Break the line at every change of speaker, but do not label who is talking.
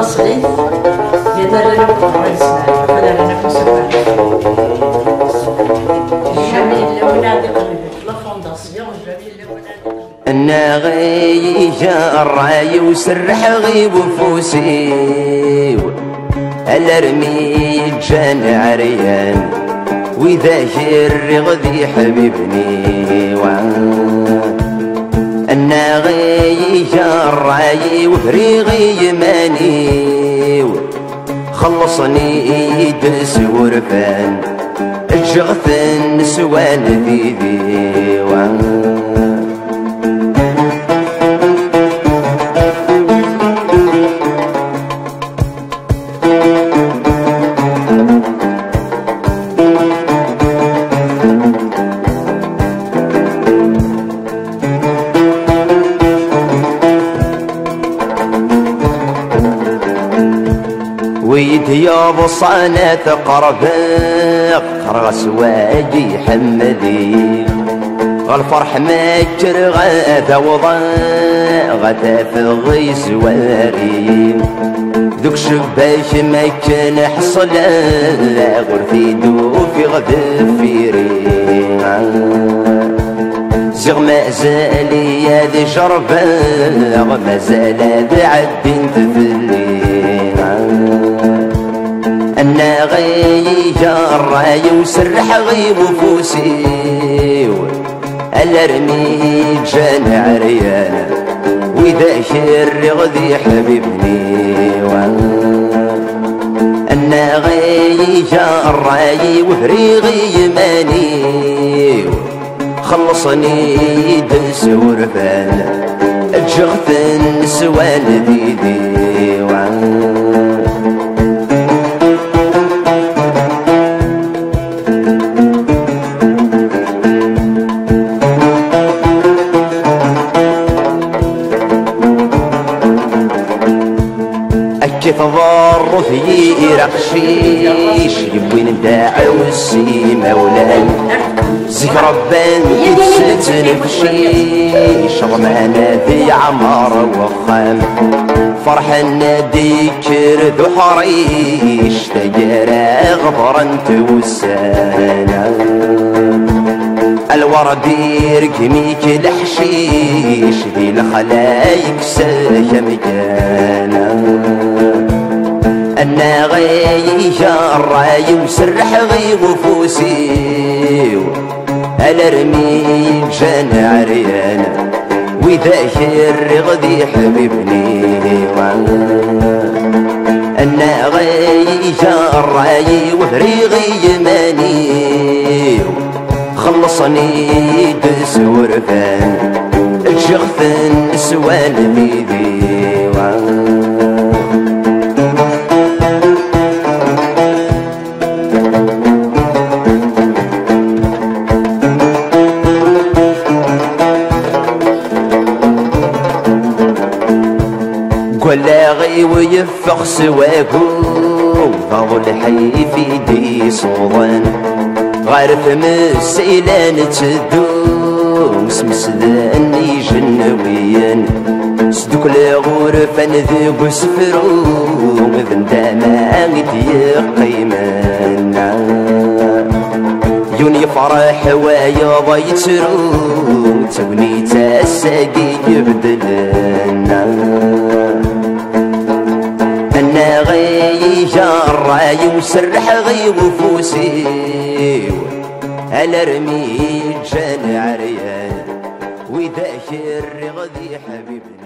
نصري يدار لنا كويس هذا لنا كوسبان جميل لولاد لا فونداسيون جميل لولاد
انا غيجا الراي وسرح غيب وفوسي الارمي جان عريان واذا جري غذي حبيبني انا غيجا الراي وفريغي يماني خلصني دس ورفان الجغث النسوان ذيذي ويدي يا بصانة قرباق قرغس واجي حمدي الفرح ماجر غاثا وضا غاثا في الغيس واري ذوك شباش ما كان حصل غير في غدفيري زغ ما زال يا ذي جربا ما زال ذي عدين تفلي انا غيجا الراي وسرح غيب وفوسي الارمي جان عريان واذا شري غذي حبيبني انا غيجا الراي وفريغي يماني خلصني دس ورفان الجغث النسوان ذيذي كيف ضر في رقشيش يبوين داعي والسيما مولاي ذكرى بان تتنفشيش رمانا في عمار وخام فرحنا ديكر ذو حريش تجارى غبرا توسانا الورد يركميك الحشيش ذي الخلايق ساكا مكانا انا غيجا الراي وسرح غيب وفوسي الارمي جان عريانا واذا شري غذي حبيبني انا غيجا الراي وفريغي يماني خلصني دس ورفان الجغث النسوان ذيذي ولا غي ويفخ سواكو فضل حي في دي صوضان غارف مسيلان تدو مسمسدان يجنويان سدوك لغورفان ذيق سفرو غذن داما يقيمان يوني فرح ويا ضيترو توني تاساقي يبدلنا انا غيجا الراي وسرح غيب وفوسي الارمي جان عريان واذا شري غذي حبيبنا